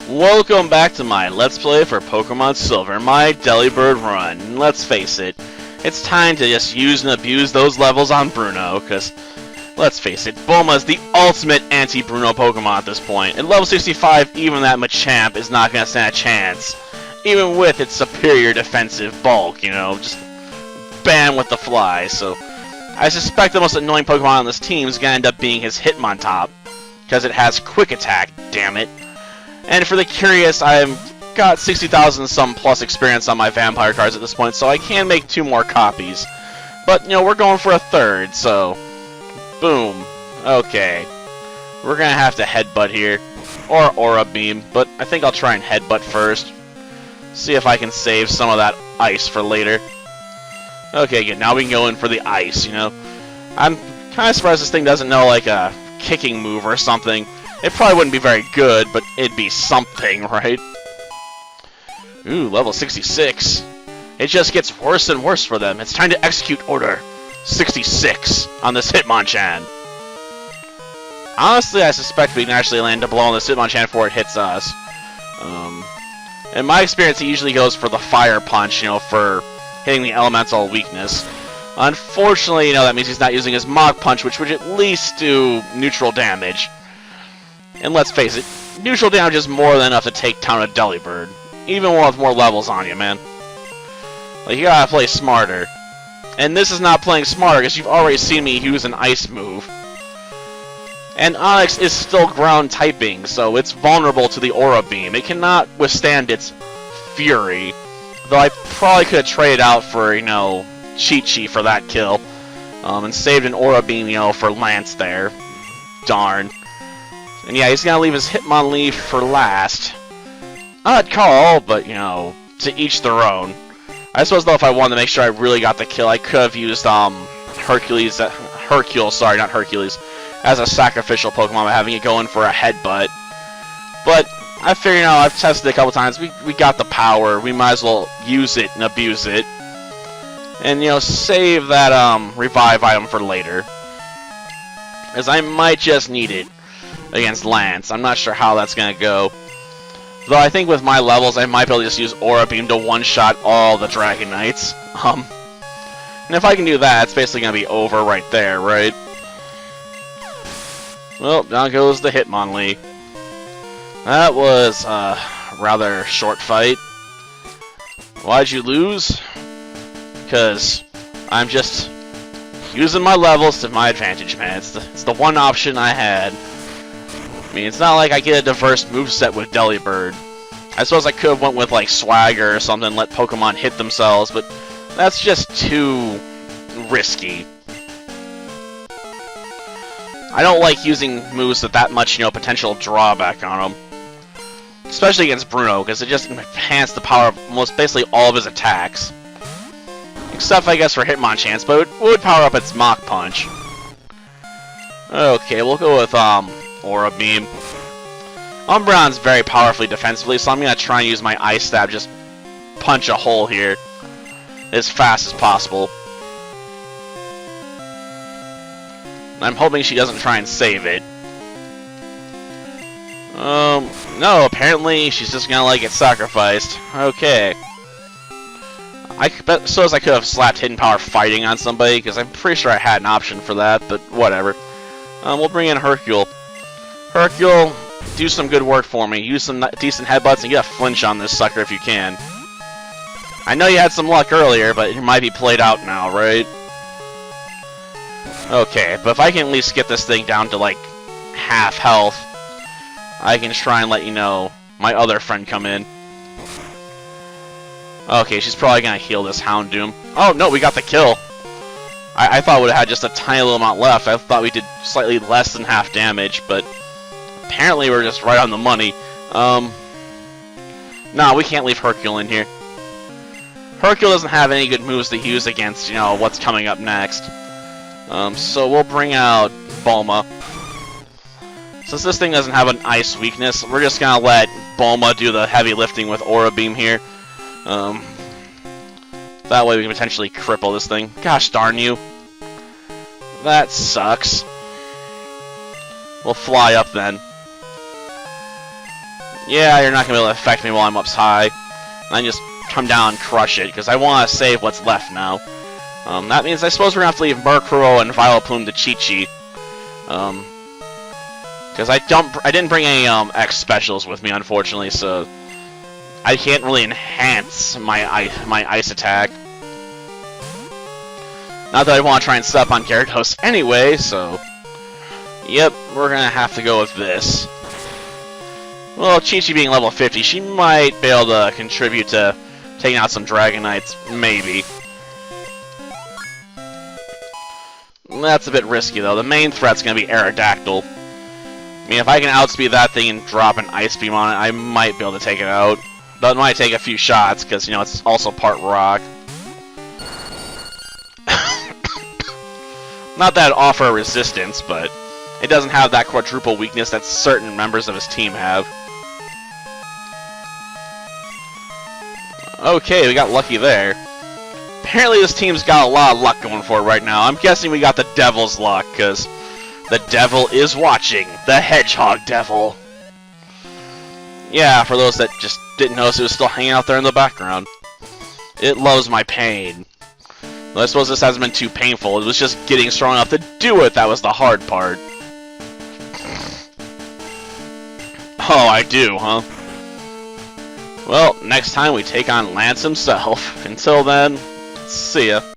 Welcome back to my Let's Play for Pokemon Silver, my Delibird run. Let's face it, it's time to just use and abuse those levels on Bruno, because, let's face it, Bulma's the ultimate anti-Bruno Pokemon at this point. At level 65, even that Machamp is not going to stand a chance, even with its superior defensive bulk, you know, just bam with the fly. So, I suspect the most annoying Pokemon on this team is going to end up being his Hitmontop, because it has Quick Attack, damn it. And for the curious, I've got 60,000 some plus experience on my vampire cards at this point, so I can make 2 more copies. But, you know, we're going for a 3rd, so boom. Okay. We're going to have to Headbutt here, or Aura Beam, but I think I'll try and Headbutt first. See if I can save some of that ice for later. Okay, good. Now we can go in for the ice, you know. I'm kind of surprised this thing doesn't know, like, a kicking move or something. It probably wouldn't be very good, but it'd be something, right? Ooh, level 66. It just gets worse and worse for them. It's time to execute Order 66 on this Hitmonchan. Honestly, I suspect we can actually land a blow on this Hitmonchan before it hits us. In my experience, it usually goes for the Fire Punch, you know, for hitting the elemental weakness. Unfortunately, you know, that means he's not using his Mach Punch, which would at least do neutral damage. And let's face it, neutral damage is more than enough to take down a Delibird, even with more levels on you, man. Like, you gotta play smarter. And this is not playing smarter, because you've already seen me use an ice move. And Onyx is still ground typing, so it's vulnerable to the Aura Beam. It cannot withstand its fury. Though I probably could have traded out for, you know, Chi-Chi for that kill. And saved an Aura Beam, you know, for Lance there. Darn. And yeah, he's gonna leave his Hitmonleaf for last. Odd call, but, you know, to each their own. I suppose, though, if I wanted to make sure I really got the kill, I could have used, Hercule, sorry, not Hercules, as a sacrificial Pokemon by having it go in for a Headbutt. But, I figured, you know, I've tested it a couple times, we got the power, we might as well use it and abuse it. And, you know, save that, revive item for later. As I might just need it against Lance. I'm not sure how that's going to go. Though I think with my levels, I might be able to just use Aura Beam to one-shot all the Dragonites. And if I can do that, it's basically going to be over right there, right? Well, down goes the Hitmonlee. That was a rather short fight. Why'd you lose? Because I'm just using my levels to my advantage, man. It's the one option I had. I mean, it's not like I get a diverse moveset with Delibird. I suppose I could have went with, like, Swagger or something, let Pokemon hit themselves, but that's just too risky. I don't like using moves with that much, you know, potential drawback on them. Especially against Bruno, because it just enhances the power of almost basically all of his attacks. Except, I guess, for Hitmonchan, but it would power up its Mach Punch. Okay, we'll go with, Aura Beam. Umbreon's very powerfully defensively, so I'm going to try and use my Ice Stab, just punch a hole here as fast as possible. I'm hoping she doesn't try and save it. No, apparently she's just going to let it get sacrificed. Okay. I suppose I could have slapped Hidden Power Fighting on somebody, because I'm pretty sure I had an option for that, but whatever. We'll bring in Hercule. Hercule, do some good work for me. Use some decent headbutts and get a flinch on this sucker if you can. I know you had some luck earlier, but it might be played out now, right? Okay, but if I can at least get this thing down to, like, half health, I can try and let you know my other friend come in. Okay, she's probably gonna heal this Houndoom. Oh, no, we got the kill. I thought we would have had just a tiny little amount left. I thought we did slightly less than half damage, but apparently we're just right on the money. Nah, we can't leave Hercule in here. Hercule doesn't have any good moves to use against, you know, what's coming up next. So we'll bring out Bulma. Since this thing doesn't have an ice weakness, we're just gonna let Bulma do the heavy lifting with Aura Beam here. That way we can potentially cripple this thing. Gosh darn you. That sucks. We'll fly up then. Yeah, you're not going to be able to affect me while I'm up high. And I just come down and crush it, because I want to save what's left now. That means I suppose we're going to have to leave Murkrow and Vileplume to Chi-Chi. Because I didn't bring any X specials with me, unfortunately, so I can't really enhance my ice attack. Not that I want to try and step on Gyarados anyway, so yep, we're gonna have to go with this. Well, Chi-Chi being level 50, she might be able to contribute to taking out some Dragonites, maybe. That's a bit risky, though. The main threat's gonna be Aerodactyl. I mean, if I can outspeed that thing and drop an Ice Beam on it, I might be able to take it out. But it might take a few shots, because, you know, it's also part rock. Not that it'd offer resistance, but it doesn't have that quadruple weakness that certain members of his team have. Okay, we got lucky there. Apparently this team's got a lot of luck going for it right now. I'm guessing we got the Devil's luck, because the Devil is watching. The Hedgehog Devil. Yeah, for those that just didn't notice, it was still hanging out there in the background. It loves my pain. Well, I suppose this hasn't been too painful. It was just getting strong enough to do it that was the hard part. Oh, I do, huh? Well, next time we take on Lance himself. Until then, see ya.